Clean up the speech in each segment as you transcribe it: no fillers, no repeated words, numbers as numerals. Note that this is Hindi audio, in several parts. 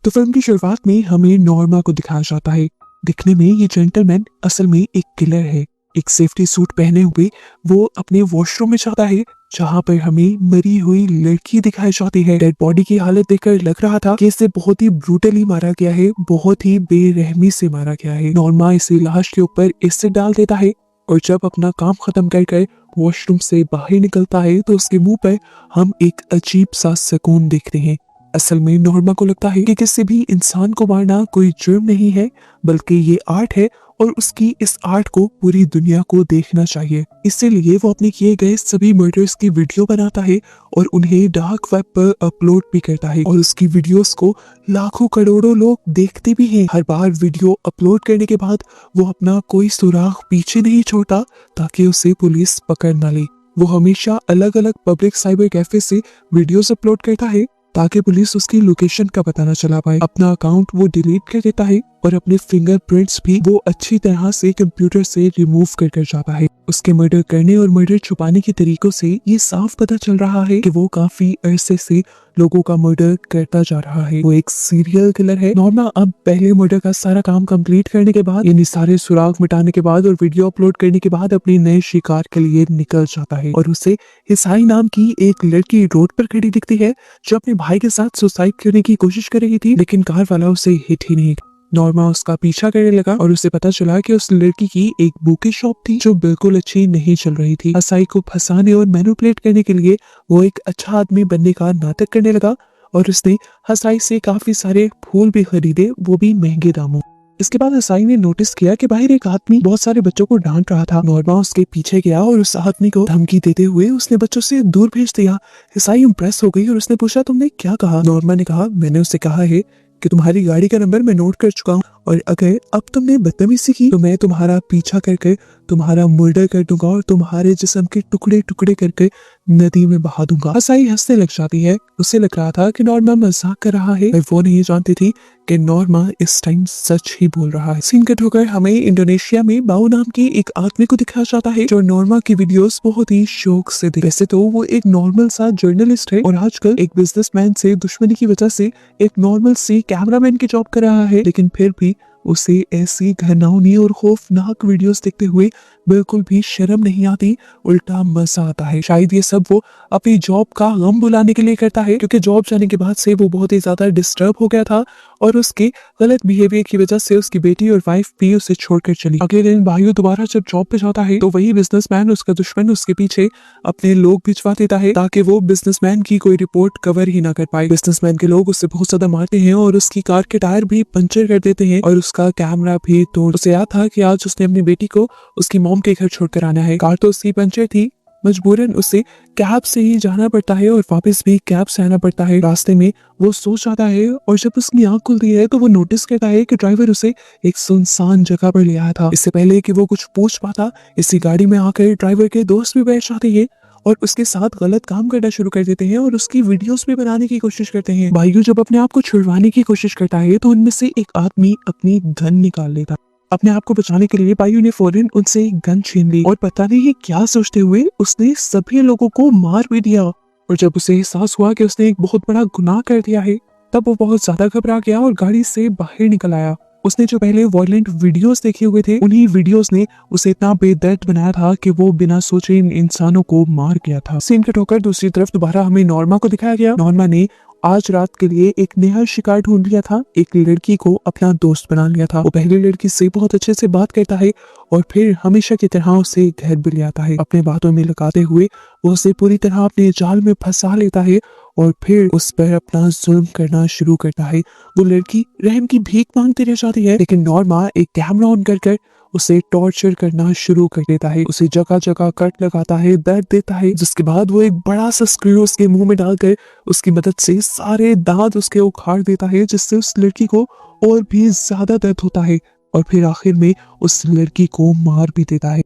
तो फिल्म की शुरुआत में हमें नॉर्मा को दिखाया जाता है। दिखने में ये जेंटलमैन असल में एक किलर है। एक सेफ्टी सूट पहने हुए वो अपने वॉशरूम में जाता है, जहाँ पर हमें मरी हुई लड़की दिखाई जाती है। डेड बॉडी की हालत देखकर लग रहा था कि इसे बहुत ही ब्रूटली मारा गया है, बहुत ही बेरहमी से मारा गया है। नॉर्मा इसे लाश के ऊपर एसिड डाल देता है और जब अपना काम खत्म कर वॉशरूम से बाहर निकलता है तो उसके मुंह पर हम एक अजीब सा सुकून देखते हैं। असल में नॉर्मा को लगता है कि किसी भी इंसान को मारना कोई जुर्म नहीं है, बल्कि ये आर्ट है और उसकी इस आर्ट को पूरी दुनिया को देखना चाहिए। इसीलिए वो अपने किए गए सभी मर्डर्स की वीडियो बनाता है और उन्हें डार्क वेब पर अपलोड भी करता है और उसकी वीडियोस को लाखों करोड़ों लोग देखते भी हैं। हर बार वीडियो अपलोड करने के बाद वो अपना कोई सुराग पीछे नहीं छोड़ता ताकि उसे पुलिस पकड़ न ले। वो हमेशा अलग अलग पब्लिक साइबर कैफे से वीडियोस अपलोड करता है ताकि पुलिस उसकी लोकेशन का पता न चला पाए। अपना अकाउंट वो डिलीट कर देता है और अपने फिंगरप्रिंट्स भी वो अच्छी तरह से कंप्यूटर से रिमूव कर जाता है। उसके मर्डर करने और मर्डर छुपाने के तरीकों से ये साफ पता चल रहा है कि वो काफी अरसे से लोगों का मर्डर करता जा रहा है। वो एक सीरियल किलर है। नॉर्मा अब पहले मर्डर का सारा काम कंप्लीट करने के बाद, यानी सारे सुराग मिटाने के बाद और वीडियो अपलोड करने के बाद अपने नए शिकार के लिए निकल जाता है और उसे हिसाई नाम की एक लड़की रोड पर खड़ी दिखती है जो अपने भाई के साथ सुसाइड करने की कोशिश कर रही थी, लेकिन कार वाला उसे हिट ही नहीं। नॉर्मा उसका पीछा करने लगा और उसे पता चला कि उस लड़की की एक बुके शॉप थी जो बिल्कुल अच्छी नहीं चल रही थी। हसाई को फंसाने और मैनिपुलेट करने के लिए वो एक अच्छा आदमी बनने का नाटक करने लगा और उसने हसाई से काफी सारे फूल भी खरीदे, वो भी महंगे दामों। इसके बाद हसाई ने नोटिस किया कि बाहर एक आदमी बहुत सारे बच्चों को डांट रहा था। नॉर्मा उसके पीछे गया और उस आदमी को धमकी देते हुए उसने बच्चों से दूर भेज दिया। हसाई इम्प्रेस हो गई और उसने पूछा, तुमने क्या कहा? नॉर्मा ने कहा, मैंने उससे कहा है कि तुम्हारी गाड़ी का नंबर मैं नोट कर चुका हूँ और अगर अब तुमने बदतमीजी की तो मैं तुम्हारा पीछा करके तुम्हारा मर्डर कर दूंगा और तुम्हारे जिस्म के टुकड़े टुकड़े करके नदी में बहा दूंगा। हसाई हंसने लग जाती है। उसे लग रहा था कि नॉर्मा मजाक कर रहा है, वो नहीं जानती थी कि नॉर्मा इस टाइम सच ही बोल रहा है। सीन कट होकर हमें इंडोनेशिया में बाऊ नाम के एक आदमी को दिखाया जाता है जो नॉर्मा की वीडियोस बहुत ही शौक से देखता है। वैसे तो वो एक नॉर्मल सा जर्नलिस्ट है और आजकल एक बिजनेसमैन से दुश्मनी की वजह से एक नॉर्मल सी कैमरामैन की जॉब कर रहा है, लेकिन फिर भी उसे ऐसी घिनौनी और खौफनाक वीडियोस देखते हुए बिल्कुल भी शर्म नहीं आती, उल्टा मजा आता है। शायद ये सब वो अपनी जॉब का गम भुलाने के लिए करता है, क्योंकि जॉब जाने के बाद से वो बहुत ही ज्यादा डिस्टर्ब हो गया था और उसके गलत बिहेवियर की वजह से उसकी बेटी और वाइफ भी उसे छोड़कर चली। अगले दिन भाइयों दोबारा जब जॉब पे जाता है तो वही बिजनेसमैन, उसका दुश्मन, उसके पीछे अपने लोग भिजवा देता है ताकि वो बिजनेसमैन की कोई रिपोर्ट कवर ही ना कर पाए। बिजनेसमैन के लोग उससे बहुत ज्यादा मारते हैं और उसकी कार के टायर भी पंचर कर देते हैं और उसका कैमरा भी तोड़। उसे याद था कि आज उसने अपनी बेटी को उसकी मॉम के घर छोड़कर आना है। कार तो उसकी पंचर थी, मजबूरन उसे कैब से ही जाना पड़ता है और वापस भी कैब से आना पड़ता है। रास्ते में वो सो जाता है और जब उसकी आंख खुलती है तो वो नोटिस करता है कि ड्राइवर उसे एक सुनसान जगह पर ले आया था। इससे पहले कि वो कुछ पूछ पाता, इसी गाड़ी में आकर ड्राइवर के दोस्त भी बैठ जाते हैं और उसके साथ गलत काम करना शुरू कर देते हैं और उसकी वीडियोस भी बनाने की कोशिश करते हैं। भाइयों जब अपने आप को छुड़वाने की कोशिश करता है तो उनमें से एक आदमी अपनी गन निकाल लेता। अपने आप को बचाने के लिए भाइयों ने फौरन उनसे गन छीन ली और पता नहीं क्या सोचते हुए उसने सभी लोगों को मार भी दिया। और जब उसे एहसास हुआ कि उसने एक बहुत बड़ा गुनाह कर दिया है तब वो बहुत ज्यादा घबरा गया और गाड़ी से बाहर निकल आया। उसने जो पहले वायलेंट वीडियोस देखे हुए थे उन्हीं वीडियोस ने उसे इतना बेदर्द बनाया था कि वो बिना सोचे इन इंसानों को मार गया था। सीन कट होकर दूसरी तरफ दोबारा हमें नॉर्मा को दिखाया गया। नॉर्मा ने आज रात के लिए एक नया शिकार ढूंढ लिया था। एक लड़की को अपना दोस्त बना लिया था। वो पहली लड़की से बहुत अच्छे से बात करता है और फिर हमेशा की तरह उसे घर भी ले आता है। अपने बातों में लगाते हुए वो उसे पूरी तरह अपने जाल में फंसा लेता है और फिर उस पर अपना जुल्म करना शुरू करता है। वो लड़की रहम की भीख मांगती रह जाती है, लेकिन नॉर्मा एक कैमरा ऑन कर उसे टॉर्चर करना शुरू कर देता है। उसे जगह जगह कट लगाता है, दर्द देता है, जिसके बाद वो एक बड़ा सा स्क्रू उसके मुंह में डालकर उसकी मदद से सारे दांत उसके उखाड़ देता है, जिससे उस लड़की को और भी ज्यादा दर्द होता है और फिर आखिर में उस लड़की को मार भी देता है।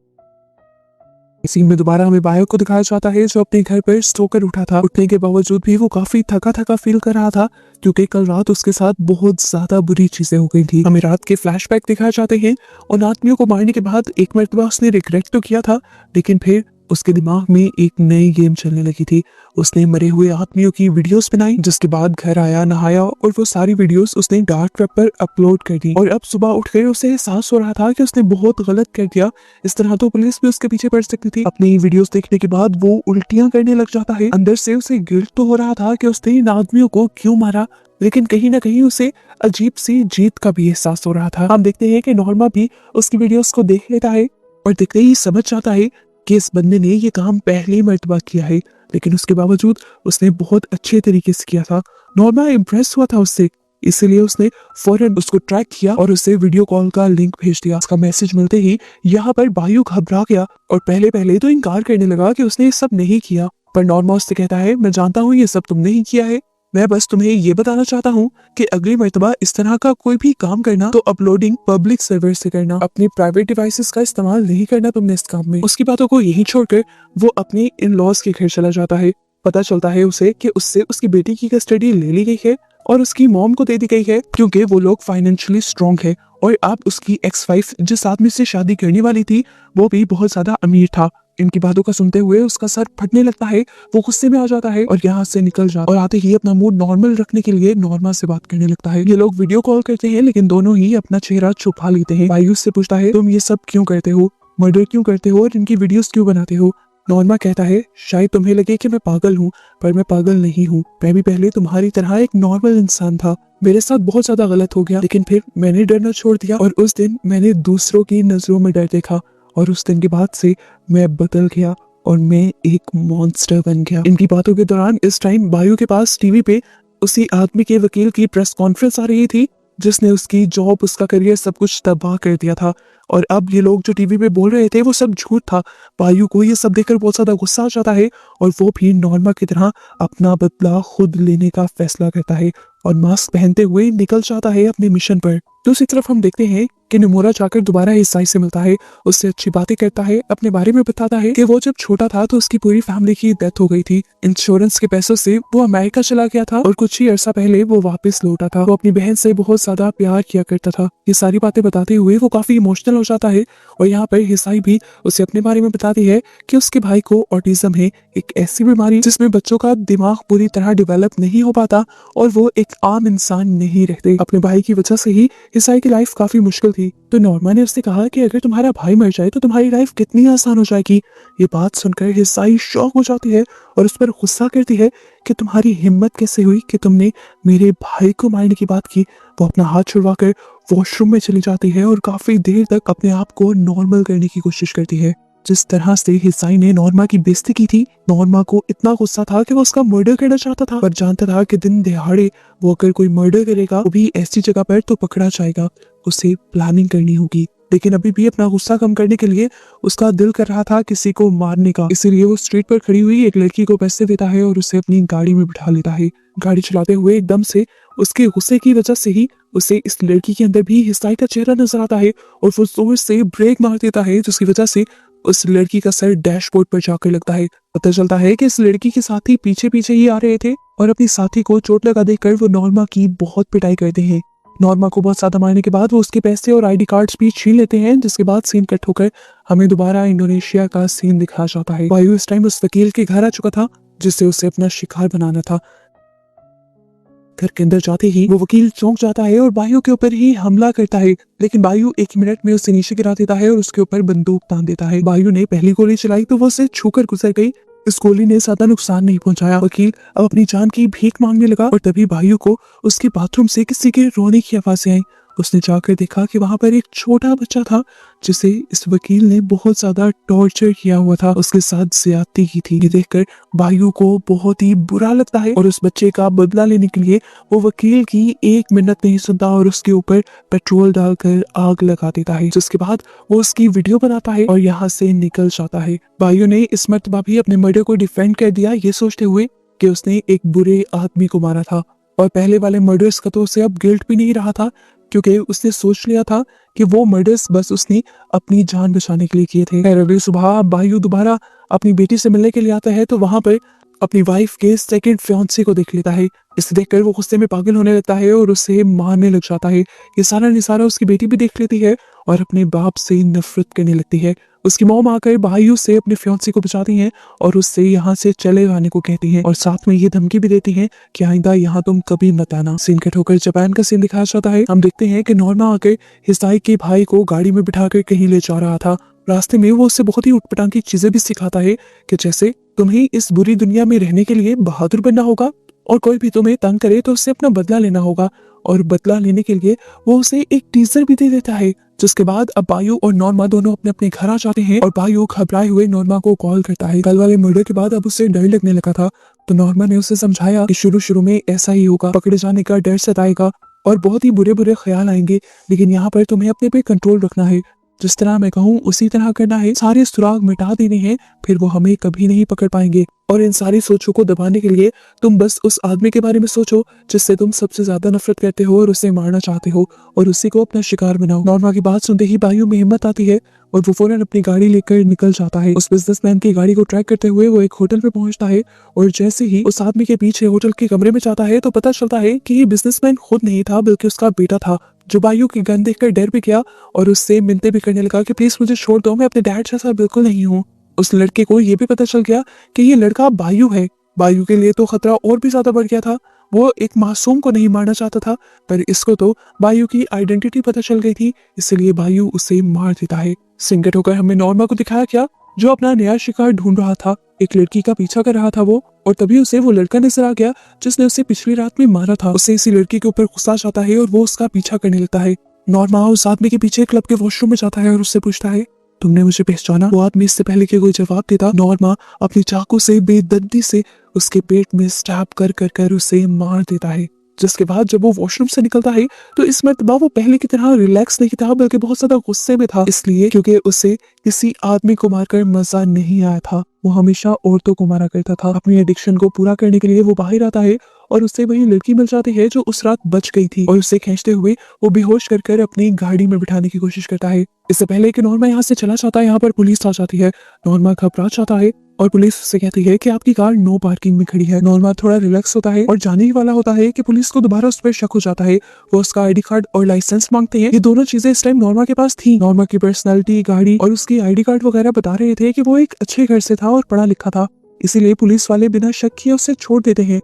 सीन में दोबारा हमें बायो को दिखाया जाता है जो अपने घर पर सोकर उठा था। उठने के बावजूद भी वो काफी थका थका फील कर रहा था क्योंकि कल रात उसके साथ बहुत ज्यादा बुरी चीजें हो गई थी। हमें रात के फ्लैशबैक दिखाए जाते हैं और आदमियों को मारने के बाद एक मरतबा उसने रिग्रेट तो किया था, लेकिन फिर उसके दिमाग में एक नई गेम चलने लगी थी। उसने मरे हुए आदमियों की वीडियोस बनाई, जिसके बाद घर आया, नहाया और वो सारी वीडियोस उसने डार्क वेब पर अपलोड कर दी। और अब सुबह उठकर उसे एहसास हो रहा था कि उसने बहुत गलत कर दिया। इस तरह तो पुलिस भी उसके पीछे पड़ सकती थी। अपनी वीडियोस देखने के बाद वो उल्टियां करने लग जाता है। अंदर से उसे गिल्ट तो हो रहा था कि उसने इन आदमियों को क्यों मारा, लेकिन कहीं ना कहीं उसे अजीब सी जीत का भी एहसास हो रहा था। हम देखते हैं कि नॉर्मा भी उसकी वीडियोस को देख लेता है और देखते ही समझ जाता है कि इस बंदे ने ये काम पहली मर्तबा किया है, लेकिन उसके बावजूद उसने बहुत अच्छे तरीके से किया था। नॉर्मा इम्प्रेस हुआ था उससे, इसीलिए उसने फौरन उसको ट्रैक किया और उसे वीडियो कॉल का लिंक भेज दिया। उसका मैसेज मिलते ही यहाँ पर बायू घबरा गया और पहले पहले तो इनकार करने लगा कि उसने ये सब नहीं किया। पर नॉर्मा उससे कहता है, मैं जानता हूँ ये सब तुमने ही किया है, मैं बस तुम्हें ये बताना चाहता हूँ कि अगली मर्तबा इस तरह का कोई भी काम करना तो अपलोडिंग पब्लिक सर्वर से करना, अपने प्राइवेट डिवाइसेस का इस्तेमाल नहीं करना तुमने इस काम में। उसकी बातों को यही छोड़कर वो अपने इन लॉज के घर चला जाता है। पता चलता है उसे कि उससे उसकी बेटी की कस्टडी ले ली गई है और उसकी मॉम को दे दी गई है, क्योंकि वो लोग फाइनेंशियली स्ट्रांग है। और अब उसकी एक्स वाइफ जिस आदमी से शादी करने वाली थी वो भी बहुत ज्यादा अमीर था। इनकी बातों का सुनते हुए उसका सर फटने लगता है, वो गुस्से में आ जाता है और यहाँ से निकल जाता है। और आते ही अपना मूड नॉर्मल रखने के लिए नॉर्मा से बात करने लगता है। ये लोग वीडियो कॉल करते हैं, लेकिन दोनों ही अपना चेहरा छुपा लेते हैं। बायू से पूछता है, तुम ये सब क्यों करते हो, मर्डर क्यों करते हो और इनकी वीडियोस क्यों बनाते हो। नॉर्मा कहता है, शायद तुम्हें लगे कि मैं पागल हूँ, पर मैं पागल नहीं हूँ। मैं भी पहले तुम्हारी तरह एक नॉर्मल इंसान था, मेरे साथ बहुत ज्यादा गलत हो गया, लेकिन फिर मैंने डरना छोड़ दिया और उस दिन मैंने दूसरों की नजरों में डर देखा और उस दिन के बाद से मैं बदल गया और मैं एक मॉन्स्टर बन गया। इनकी बातों के दौरान इस टाइम बायू के पास टीवी पे उसी आदमी के वकील की प्रेस कॉन्फ्रेंस आ रही थी जिसने उसकी जॉब, उसका करियर, सब कुछ तबाह कर दिया था। और अब ये लोग जो टीवी पे बोल रहे थे वो सब झूठ था। बायू को ये सब देखकर बहुत ज्यादा गुस्सा आ जाता है और वो भी नॉर्मा की तरह अपना बदला खुद लेने का फैसला करता है और मास्क पहनते हुए निकल जाता है अपने मिशन पर। दूसरी तरफ हम देखते हैं कि नमूरा जाकर दोबारा ईसाई से मिलता है, उससे अच्छी बातें करता है, अपने बारे में बताता है कि वो जब छोटा था तो उसकी पूरी फैमिली की डेथ हो गई थी। इंश्योरेंस के पैसों से वो अमेरिका चला गया था और कुछ ही अरसा पहले वो वापस लौटा था। वो अपनी बहन से बहुत ज्यादा प्यार किया करता था। ये सारी बातें बताते हुए वो काफी इमोशनल हो जाता है और यहाँ पर ईसाई भी उसे अपने बारे में बताती है कि उसके भाई को ऑटिज्म है, एक ऐसी बीमारी जिसमें बच्चों का दिमाग पूरी तरह डेवलप नहीं हो पाता और वो एक आम इंसान नहीं रहते। अपने भाई की वजह से ही ईसाई की लाइफ काफी मुश्किल थी। तो नॉर्मा ने उससे कहा कि अगर तुम्हारा भाई मर जाए तो तुम्हारी लाइफ कितनी आसान हो जाएगी। ये बात सुनकर ईसाई शॉक हो जाती है और उस पर गुस्सा करती है कि तुम्हारी हिम्मत कैसे हुई कि तुमने मेरे भाई को मारने की बात की। वो अपना हाथ छुड़वाकर वॉशरूम में चली जाती है और काफी देर तक अपने आप को नॉर्मल करने की कोशिश करती है। जिस तरह से ईसाई ने नॉर्मा की बेइज्जती की थी, नॉर्मा को इतना गुस्सा था कि वो उसका मर्डर करना चाहता था, पर जानता था कि दिन दिहाड़े वो अगर कोई मर्डर करेगा वो भी ऐसी जगह पर तो पकड़ा जाएगा, उसे प्लानिंग करनी होगी। लेकिन अभी भी अपना गुस्सा कम करने के लिए उसका दिल कर रहा था किसी को मारने का, इसीलिए वो स्ट्रीट पर खड़ी हुई एक लड़की को पैसे देता है और उसे अपनी गाड़ी में बिठा लेता है। गाड़ी चलाते हुए एकदम से उसके गुस्से की वजह से ही उसे इस लड़की के अंदर भी ईसाई का चेहरा नजर आता है और वो जोर से ब्रेक मार देता है, जिसकी वजह से उस लड़की का सर डैशबोर्ड पर जाकर लगता है। पता चलता है कि इस लड़की के साथी पीछे पीछे ही आ रहे थे और अपनी साथी को चोट लगा देकर वो नॉर्मा की बहुत पिटाई करते हैं। नॉर्मा को बहुत ज्यादा मारने के बाद वो उसके पैसे और आईडी कार्ड्स भी छीन लेते हैं, जिसके बाद सीन कट होकर हमें दोबारा इंडोनेशिया का सीन दिखाया जाता है। वायु इस टाइम उस वकील के घर आ चुका था जिससे उसे अपना शिकार बनाना था। घर के अंदर जाते ही वो वकील चौंक जाता है और बायू के ऊपर ही हमला करता है, लेकिन बायू 1 मिनट में उसे नीचे गिरा देता है और उसके ऊपर बंदूक तान देता है। बायू ने पहली गोली चलाई तो वो उसे छूकर गुजर गई। इस गोली ने ज्यादा नुकसान नहीं पहुंचाया। वकील अब अपनी जान की भीख मांगने लगा और तभी बायू को उसके बाथरूम से किसी के रोने की आवाजें आई। उसने जाकर देखा कि वहां पर एक छोटा बच्चा था जिसे इस वकील ने बहुत ज्यादा टॉर्चर किया हुआ था, उसके साथ ज्यादती की थी। ये देखकर बायू को बहुत ही बुरा लगता है और उस बच्चे का बदला लेने के लिए वो वकील की 1 मिनट नहीं सुनता और उसके ऊपर पेट्रोल डालकर आग लगा देता है, जिसके बाद वो उसकी वीडियो बनाता है और यहाँ से निकल जाता है। बायू ने इस मर्तबा भी अपने मर्डर को डिफेंड कर दिया, ये सोचते हुए कि उसने एक बुरे आदमी को मारा था और पहले वाले मर्डर्स का तो उसे अब गिल्ट भी नहीं रहा था, क्योंकि उसने सोच लिया था कि वो मर्डर्स बस उसने अपनी जान बचाने के लिए किए थे। अगली सुबह बायू दोबारा अपनी बेटी से मिलने के लिए आता है तो वहां पर अपनी वाइफ के सेकंड फियांसे को देख लेता है। इसे देखकर वो गुस्से में पागल होने लगता है और उसे मारने लग जाता है। ये सारा निसारा उसकी बेटी भी देख लेती है और अपने बाप से नफरत करने लगती है। उसकी मॉम आकर भाइयों से अपने फियांसे को बचाती हैं और उससे यहाँ से चले जाने को कहती हैं और साथ में ये धमकी भी देती हैं कि आइंदा यहाँ तुम कभी मत आना। सीन कट होकर जापान का सीन दिखाया जाता है। हम देखते हैं कि नॉर्मा आकर हिसाई के भाई को गाड़ी में बिठाकर कहीं ले जा रहा था। रास्ते में वो उससे बहुत ही उटपटांग की चीजें भी सिखाता है कि जैसे तुम्हें इस बुरी दुनिया में रहने के लिए बहादुर बनना होगा और कोई भी तुम्हें तंग करे तो उससे अपना बदला लेना होगा। और बदला लेने के लिए वो उसे एक टीजर भी दे देता है। जिसके बाद अब बायू और नॉर्मा दोनों अपने अपने घर आ जाते हैं और बायू घबराए हुए नॉर्मा को कॉल करता है। कल वाले मर्डर के बाद अब उसे डर लगने लगा था, तो नॉर्मा ने उसे समझाया कि शुरू शुरू में ऐसा ही होगा, पकड़े जाने का डर सताएगा और बहुत ही बुरे बुरे ख्याल आएंगे, लेकिन यहाँ पर तुम्हें अपने पे कंट्रोल रखना है। जिस तरह मैं कहूँ उसी तरह करना है, सारे सुराग मिटा देने हैं, फिर वो हमें कभी नहीं पकड़ पाएंगे। और इन सारी सोचों को दबाने के लिए तुम बस उस आदमी के बारे में सोचो जिससे तुम सबसे ज्यादा नफरत करते हो और उसे मारना चाहते हो और उसी को अपना शिकार बनाओ। नॉर्मा की बात सुनते ही बायू में हिम्मत आती है और वो फौरन अपनी गाड़ी लेकर निकल जाता है। उस बिजनेसमैन की गाड़ी को ट्रैक करते हुए वो एक होटल पे पहुंचता है और जैसे ही उस आदमी के पीछे होटल के कमरे में जाता है तो पता चलता है कि ये बिजनेसमैन खुद नहीं था बल्कि उसका बेटा था, जो बायू की गन देखकर डर भी गया और उससे मिन्नतें भी करने लगा कि प्लीज मुझे छोड़ दो, मैं अपने डैड जैसा बिल्कुल नहीं हूँ। उस लड़के को ये भी पता चल गया कि ये लड़का बायू है। बायू के लिए तो खतरा और भी ज्यादा बढ़ गया था। वो एक मासूम को नहीं मारना चाहता था, पर इसको तो बायू की आइडेंटिटी पता चल गई थी, इसलिए बायू उसे मार देता है। सिंगट होकर हमें नॉर्मा को दिखाया क्या, जो अपना नया शिकार ढूंढ रहा था। एक लड़की का पीछा कर रहा था वो, और तभी उसे वो लड़का नजर आ गया जिसने उसे पिछली रात में मारा था। उसे इसी लड़की के ऊपर गुस्सा आ जाता है और वो उसका पीछा करने लगता है। नॉर्मा उस आदमी के पीछे क्लब के वॉशरूम में जाता है और उससे पूछता है, तुमने मुझे पहचाना? वो आदमी इससे पहले कि कोई जवाब देता, नॉर्मा अपनी चाकू से बेदर्दी से उसके पेट में स्टैब कर कर कर उसे मार देता है। जिसके बाद जब वो वॉशरूम से निकलता है तो इस मर्तबा वो पहले की तरह रिलैक्स नहीं था बल्कि बहुत ज्यादा गुस्से में था, इसलिए क्योंकि उसे किसी आदमी को मारकर मजा नहीं आया था। वो हमेशा औरतों को मारा करता था। अपनी एडिक्शन को पूरा करने के लिए वो बाहर आता है और उससे वही लड़की मिल जाती है जो उस रात बच गई थी और उसे खींचते हुए वो बेहोश कर कर अपनी गाड़ी में बिठाने की कोशिश करता है। इससे पहले कि नॉर्मा यहाँ से चला जाता है, यहाँ पर पुलिस आ जाती है। नॉर्मा घबरा जाता है और पुलिस उससे कहती है कि आपकी कार नो पार्किंग में खड़ी है। नॉर्मा थोड़ा रिलैक्स होता है और जाने ही वाला होता है कि पुलिस को दोबारा उस पर शक हो जाता है। वो उसका आईडी कार्ड और लाइसेंस मांगते हैं। ये दोनों चीजें इस टाइम नॉर्मा के पास थी। नॉर्मा की पर्सनैलिटी, गाड़ी और उसकी आईडी कार्ड वगैरह बता रहे थे कि वो एक अच्छे घर से था और पढ़ा लिखा था, इसीलिए पुलिस वाले बिना शक किए उसे छोड़ देते हैं।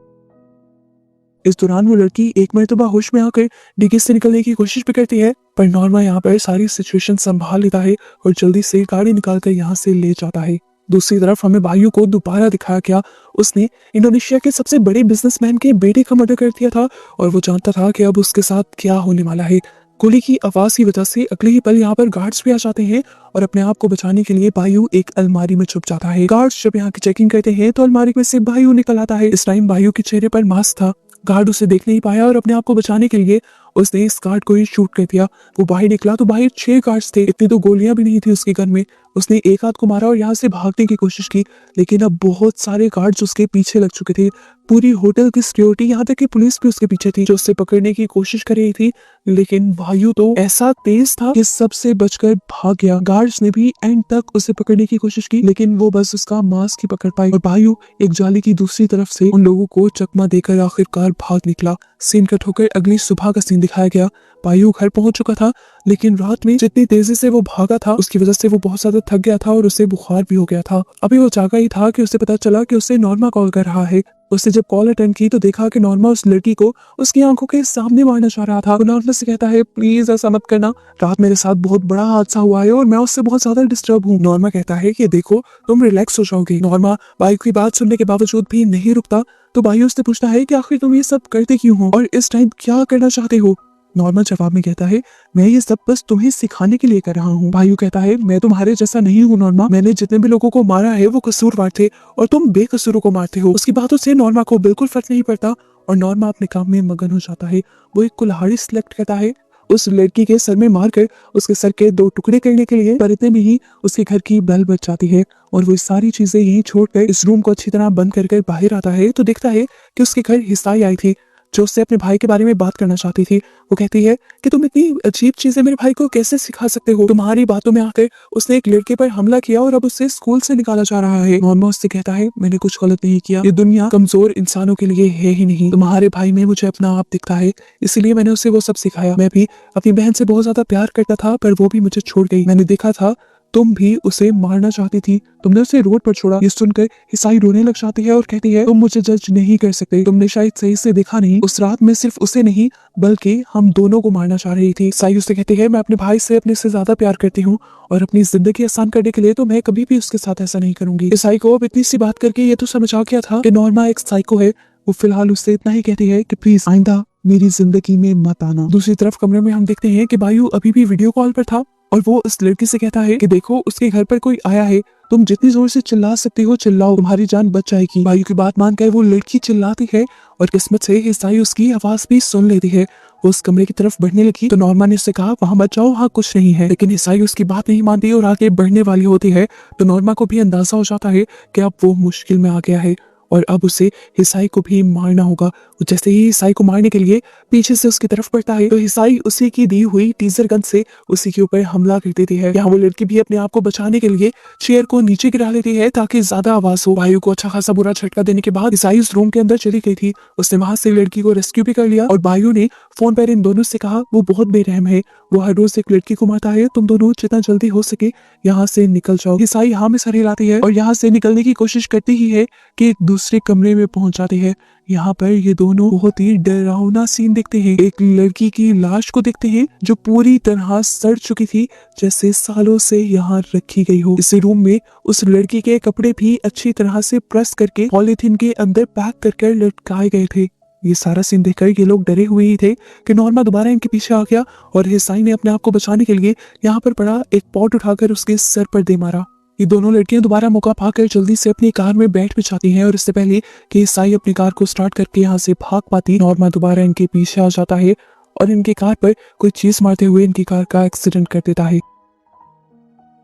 इस दौरान वो लड़की एक मर्तबा होश में आकर डिग्गी से निकलने की कोशिश भी करती है, पर नॉर्मा यहाँ पर सारी सिचुएशन संभाल लेता है और जल्दी से गाड़ी निकालकर यहाँ से ले जाता है। दूसरी तरफ हमें बायू को दोबारा दिखाया गया। उसने इंडोनेशिया के सबसे बड़े बिजनेसमैन के बेटे का मर्डर कर दिया था और वो जानता था कि अब उसके साथ क्या होने वाला है। गोली की आवाज की वजह से अगले ही पल यहाँ पर गार्ड्स भी आ जाते हैं और अपने आप को बचाने के लिए बायू एक अलमारी में छुप जाता है। गार्ड्स जब यहाँ की चेकिंग करते हैं तो अलमारी में से बायू निकल आता है। इस टाइम बायू के चेहरे पर मास्क था। गार्ड उसे देख नहीं पाया और अपने आप को बचाने के लिए उसने इस गार्ड को ही शूट कर दिया। वो बाहर निकला तो बाहर 6 गार्ड्स थे। इतनी तो गोलियां भी नहीं थी उसके गन में। उसने एक हाथ को मारा और यहाँ से भागने की कोशिश की, लेकिन अब बहुत सारे गार्ड्स उसके पीछे लग चुके थे। पूरी होटल की सिक्योरिटी, यहाँ तक कि पुलिस भी उसके पीछे थी जो उसे पकड़ने की कोशिश कर रही थी, लेकिन बायू तो ऐसा तेज था कि सबसे बचकर भाग गया। गार्ड्स ने भी एंड तक उसे पकड़ने की कोशिश की, लेकिन वो बस उसका मास्क ही पकड़ पाई और बायू एक जाली की दूसरी तरफ से उन लोगों को चकमा देकर आखिरकार भाग निकला। सीन कट होकर अगली सुबह का सीन दिखाया गया। बायू घर पहुंच चुका था, लेकिन रात में जितनी तेजी से वो भागा था उसकी वजह से वो बहुत ज्यादा थक गया था और उसे बुखार भी हो गया था। अभी वो जागा ही था कि उसे पता चला कि उसे नॉर्मा कॉल कर रहा है। उसने जब कॉल अटेंड की तो देखा कि नॉर्मा उस लड़की को उसकी आंखों के सामने मारना चाह रहा था। वो नॉर्मा से कहता है, प्लीज ऐसा मत करना, रात मेरे साथ बहुत बड़ा हादसा हुआ है और मैं उससे बहुत ज्यादा डिस्टर्ब हूँ। नॉर्मा कहता है कि देखो तुम रिलैक्स हो जाओगे। नॉर्मा बायू की बात सुनने के बावजूद भी नहीं रुकता, तो बायू उससे पूछता है कि आखिर तुम ये सब करते क्यों हो और इस टाइम क्या करना चाहते हो। नॉर्मल जवाब में कहता है, मैं ये सब बस तुम्हें सिखाने के लिए कर रहा हूँ। बायू कहता है, मैं तुम्हारे जैसा नहीं हूँ नॉर्मा, मैंने जितने भी लोगों को मारा है वो कसूरवार थे और तुम बेकसूरों को मारते हो। उसकी बातों से नॉर्मा को बिल्कुल फर्क नहीं पड़ता और नॉर्मा अपने काम में मगन हो जाता है। वो एक कुल्हाड़ी सिलेक्ट करता है उस लड़की के सर में मारकर उसके सर के 2 टुकड़े करने के लिए, पर इतने में ही उसके घर की बेल बज जाती है और वो सारी चीजें यहीं छोड़कर इस रूम को अच्छी तरह बंद कर बाहर आता है तो देखता है कि उसके घर हिसाई आई थी। जो उससे अपने भाई के बारे में बात करना चाहती थी। वो कहती है कि तुम इतनी अजीब चीजें मेरे भाई को कैसे सिखा सकते हो, तुम्हारी बातों में आकर उसने एक लड़के पर हमला किया और अब उसे स्कूल से निकाला जा रहा है। नॉर्मा उससे कहता है मैंने कुछ गलत नहीं किया, ये दुनिया कमजोर इंसानों के लिए है ही नहीं, तुम्हारे भाई में मुझे अपना आप दिखता है, इसलिए मैंने उसे वो सब सिखाया। मैं भी अपनी बहन से बहुत ज्यादा प्यार करता था पर वो भी मुझे छोड़ गई। मैंने देखा था तुम भी उसे मारना चाहती थी, तुमने उसे रोड पर छोड़ा। ये सुनकर हिसाई रोने लग जाती है और कहती है तुम मुझे जज नहीं कर सकते, तुमने शायद सही से देखा नहीं, उस रात में सिर्फ उसे नहीं बल्कि हम दोनों को मारना चाह रही थी। हिसाई उससे कहती है मैं अपने भाई से अपने से ज्यादा प्यार करती हूँ और अपनी जिंदगी आसान करने के लिए तो मैं कभी भी उसके साथ ऐसा नहीं करूंगी। ईसाई को अब इतनी सी बात करके ये तो समझ आ गया था कि नॉर्मा एक साइको है। वो फिलहाल उससे इतना ही कहती है कि प्लीज आइंदा मेरी जिंदगी में मत आना। दूसरी तरफ कमरे में हम देखते हैं कि बायू अभी भी वीडियो कॉल पर था और वो उस लड़की से कहता है कि देखो उसके घर पर कोई आया है, तुम जितनी जोर से चिल्ला सकती हो चिल्लाओ, तुम्हारी जान बच जाएगी। बायू की बात मानकर वो लड़की चिल्लाती है और किस्मत से ईसाई उसकी आवाज भी सुन लेती है। वो उस कमरे की तरफ बढ़ने लगी तो नॉर्मा ने उससे कहा वहां मत जाओ, वहां कुछ नहीं है, लेकिन ईसाई उसकी बात नहीं मानती और आगे बढ़ने वाली होती है। तो नॉर्मा को भी अंदाजा हो जाता है कि अब वो मुश्किल में आ गया है और अब उसे हिसाई को भी मारना होगा। जैसे ही हिसाई को मारने के लिए पीछे से उसकी तरफ बढ़ता है तो हिसाई उसी की दी हुई टीजर गन से उसी के ऊपर हमला कर देती है। यहाँ वो लड़की भी अपने आप को बचाने के लिए चेयर को नीचे गिरा लेती है ताकि ज्यादा आवाज हो। वायु को अच्छा खासा बुरा झटका देने के बाद हिसाई उस रूम के अंदर चली गई थी। उसने वहां से लड़की को रेस्क्यू भी कर लिया और वायु ने फोन पर इन दोनों से कहा वो बहुत बेरहम है, वो हर रोज एक लड़की को मारता है, तुम दोनों जितना जल्दी हो सके यहाँ से निकल जाओ। हिसाई हाँ में सर हिलाती है और यहाँ से निकलने की कोशिश करती ही है कि एक दूसरे कमरे में पहुंच जाती है। यहाँ पर ये दोनों बहुत ही डरावना सीन देखते हैं। एक लड़की की लाश को देखते हैं जो पूरी तरह सड़ चुकी थी, जैसे सालों से यहाँ रखी गई हो। इस रूम में उस लड़की के कपड़े भी अच्छी तरह से प्रेस करके पॉलीथीन के अंदर पैक कर लटकाए गए थे। ये सारा सीन देखकर ये लोग डरे हुए ही थे कि नॉर्मा दोबारा इनके पीछे आ गया और हिसाई ने अपने आप को बचाने के लिए यहाँ पर पड़ा एक पॉट उठाकर उसके सर पर दे मारा। ये दोनों लड़कियां दोबारा मौका पाकर जल्दी से अपनी कार में बैठ भी जाती हैं और इससे पहले कि ईसाई अपनी कार को स्टार्ट करके यहाँ से भाग पाती, नॉर्मा दोबारा इनके पीछे आ जाता है और इनकी कार पर कोई चीज मारते हुए इनकी कार का एक्सीडेंट कर देता है।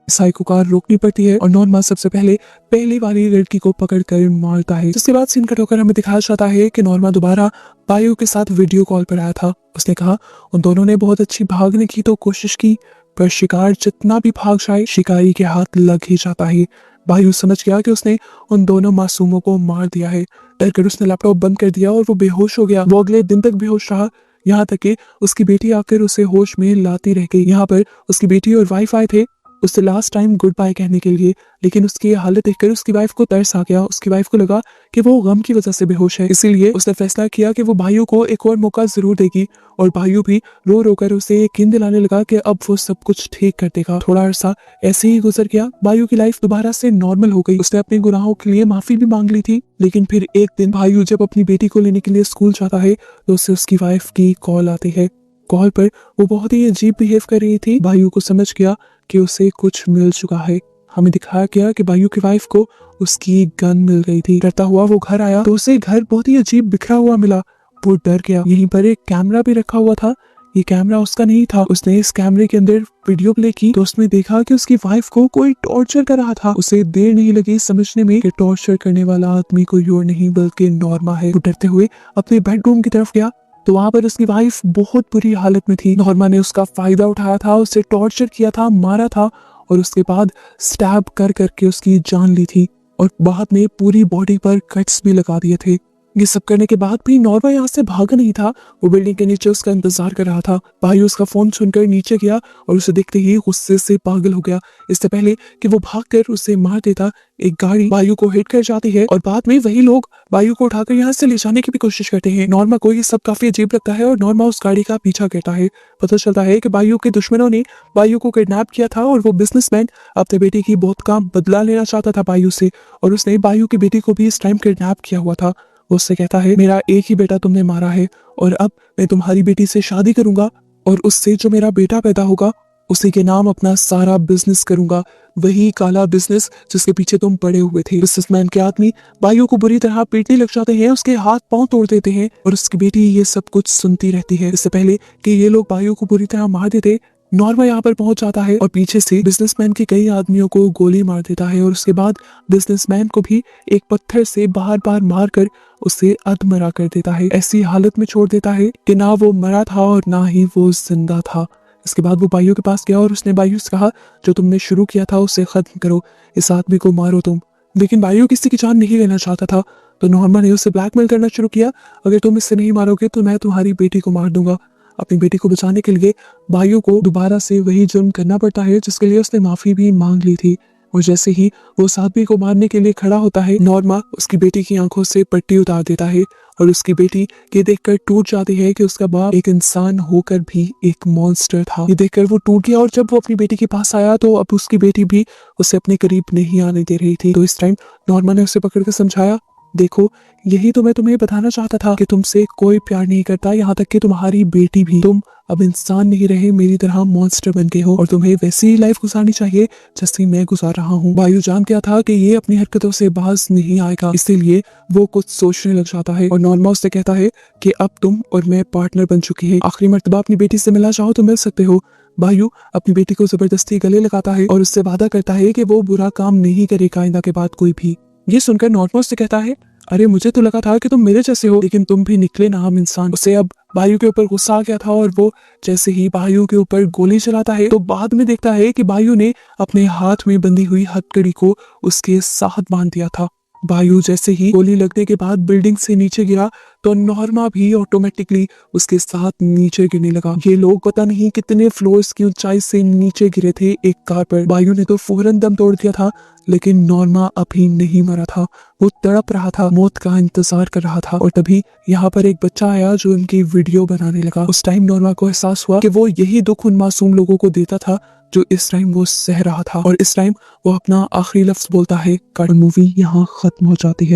ईसाई को कार रोकनी पड़ती है और नॉर्मा सबसे पहले वाली लड़की को पकड़कर मारता है। जिसके बाद सीन कट होकर हमें दिखाया जाता है कि नॉर्मा दोबारा बायू के साथ वीडियो कॉल पर आया था। उसने कहा उन दोनों ने बहुत अच्छी भागने की तो कोशिश की पर शिकार जितना भी भाग जाए शिकारी के हाथ लग ही जाता है। बायू समझ गया कि उसने उन दोनों मासूमों को मार दिया है। डरकर उसने लैपटॉप बंद कर दिया और वो बेहोश हो गया। वो अगले दिन तक बेहोश रहा, यहाँ तक कि उसकी बेटी आकर उसे होश में लाती रह गई। यहाँ पर उसकी बेटी और वाइफ आए थे उससे लास्ट टाइम गुड बाय कहने के लिए, लेकिन उसकी हालत देखकर उसकी वाइफ को तरस आ गया। उसकी वाइफ को लगा कि वो गम की वजह से बेहोश है, इसीलिए उसने फैसला किया कि वो भाइयों को एक और मौका जरूर देगी और भाइयों भी रो रो कर उसे यकीन दिलाने लगा कि अब वो सब कुछ ठीक कर देगा। थोड़ा अरसा ऐसे ही गुजर गया। भाइयों की लाइफ दोबारा से नॉर्मल हो गई। उसने अपने गुनाहों के लिए माफी भी मांग ली थी, लेकिन फिर एक दिन भाइयों जब अपनी बेटी को लेने के लिए स्कूल जाता है तो उसे उसकी वाइफ की कॉल आती है। कॉल पर वो बहुत ही अजीब बिहेव कर रही थी। भाइयों को समझ गया कि उसे कुछ मिल चुका है। हमें दिखाया गया कि भाइयों की वाइफ को उसकी गन मिल गई थी। डरता हुआ वो घर आया तो उसे घर बहुत ही अजीब बिखरा हुआ मिला। वो डर गया। यहीं पर एक कैमरा भी रखा हुआ था। ये कैमरा उसका नहीं था। उसने इस कैमरे के अंदर वीडियो प्ले की तो उसमें देखा कि उसकी वाइफ को कोई टॉर्चर कर रहा था। उसे देर नहीं लगी समझने में कि टॉर्चर करने वाला आदमी कोई और नहीं बल्कि नॉर्मा है। वो डरते हुए अपने बेडरूम की तरफ गया तो वहां पर उसकी वाइफ बहुत बुरी हालत में थी। नॉर्मा ने उसका फायदा उठाया था, उसे टॉर्चर किया था, मारा था और उसके बाद स्टैब कर करके उसकी जान ली थी और बाद में पूरी बॉडी पर कट्स भी लगा दिए थे। ये सब करने के बाद भी नॉर्मा यहाँ से भागा नहीं था। वो बिल्डिंग के नीचे उसका इंतजार कर रहा था। भाई उसका फोन सुनकर नीचे गया और उसे देखते ही गुस्से से पागल हो गया। इससे पहले कि वो भागकर उसे मार देता, एक गाड़ी वायु को हिट कर जाती है और बाद में वही लोग वायु को उठाकर यहाँ से ले जाने की भी कोशिश करते हैं। नॉर्मा को ये सब काफी अजीब लगता है और नॉर्मा उस गाड़ी का पीछा करता है। पता चलता है कि वायु के दुश्मनों ने वायु को किडनैप किया था और वो बिजनेसमैन अपने बेटे की बहुत काम बदला लेना चाहता था वायु से और उसने वायु की बेटी को भी इस टाइम किडनैप किया हुआ था। वो उससे कहता है मेरा एक ही बेटा तुमने मारा है और अब मैं तुम्हारी बेटी से शादी करूंगा और उससे जो मेरा बेटा पैदा होगा उसी के नाम अपना सारा बिजनेस करूंगा, वही काला बिजनेस जिसके पीछे तुम पड़े हुए थे। बिजनेसमैन के आदमी वायु को बुरी तरह पीटने लग जाते हैं, उसके हाथ पांव तोड़ देते हैं और उसकी बेटी ये सब कुछ सुनती रहती है। इससे पहले कि ये लोग वायु को बुरी तरह मार देते, नॉर्मा यहाँ पर पहुंच जाता है और पीछे से बिजनेसमैन के कई आदमियों को गोली मार देता है और उसके बाद बिजनेसमैन को भी एक पत्थर से बार बार मारकर उसे अधमरा कर देता है। ऐसी हालत में छोड़ देता है कि ना वो मरा था और ना ही वो जिंदा था। इसके बाद वो बायू के पास गया और उसने बायू से कहा, जो तुमने शुरू किया था उसे खत्म करो, इस आदमी को मारो तुम। लेकिन बायू किसी की जान नहीं लेना चाहता था, तो नॉर्मा ने उसे ब्लैकमेल करना शुरू किया, अगर तुम इससे नहीं मारोगे तो मैं तुम्हारी बेटी को मार दूंगा। अपनी बेटी को बचाने के लिए बायू को दोबारा से वही जुर्म करना पड़ता है जिसके लिए उसने माफी भी मांग ली थी। और जैसे ही वो उस आदमी को मारने के लिए खड़ा होता है, नॉर्मा उसकी बेटी की आंखों से पट्टी उतार देता है और उसकी बेटी ये देखकर टूट जाती है कि उसका बाप एक इंसान होकर भी एक मॉन्स्टर था। ये देखकर वो टूट गया और जब वो अपनी बेटी के पास आया तो अब उसकी बेटी भी उसे अपने करीब नहीं आने दे रही थी। तो इस टाइम नॉर्मा ने उसे पकड़ कर समझाया, देखो यही तो मैं तुम्हें बताना चाहता था कि तुमसे कोई प्यार नहीं करता, यहाँ तक कि तुम्हारी बेटी भी। तुम अब इंसान नहीं रहे, मेरी तरह मॉन्स्टर बन गए हो और तुम्हें वैसी ही लाइफ गुजारनी चाहिए जैसी मैं गुजार रहा हूँ। बायू जान गया था कि ये अपनी हरकतों से बाज नहीं आएगा, इसीलिए वो कुछ सोचने लग जाता है और नॉर्मा उससे कहता है कि अब तुम और मैं पार्टनर बन चुकी है, आखिरी मर्तबा अपनी बेटी से मिलना चाहो तो मिल सकते हो। बायू अपनी बेटी को जबरदस्ती गले लगाता है और उससे वादा करता है कि वो बुरा काम नहीं करेगा आइंदा के बाद कोई भी। ये सुनकर नॉर्मा उससे कहता है, अरे मुझे तो लगा था कि तुम मेरे जैसे हो, लेकिन तुम भी निकले नाम इंसान। उसे अब बायू के ऊपर गुस्सा आ गया था और वो जैसे ही बायू के ऊपर गोली चलाता है तो बाद में देखता है कि बायू ने अपने हाथ में बंधी हुई हथकड़ी को उसके साथ बांध दिया था। बायू जैसे ही गोली लगने के बाद बिल्डिंग से नीचे गिरा तो नॉर्मा भी ऑटोमेटिकली उसके साथ नीचे गिरने लगा। ये लोग पता नहीं कितने फ्लोर्स की ऊंचाई से नीचे गिरे थे एक कार पर। बायू ने तो फौरन दम तोड़ दिया था, लेकिन नॉर्मा अभी नहीं मरा था, वो तड़प रहा था, मौत का इंतजार कर रहा था। और तभी यहाँ पर एक बच्चा आया जो उनकी वीडियो बनाने लगा। उस टाइम नॉर्मा को एहसास हुआ कि वो यही दुख उन मासूम लोगों को देता था जो इस टाइम वो सह रहा था। और इस टाइम वो अपना आखिरी लफ्ज बोलता है, मूवी यहाँ खत्म हो जाती है।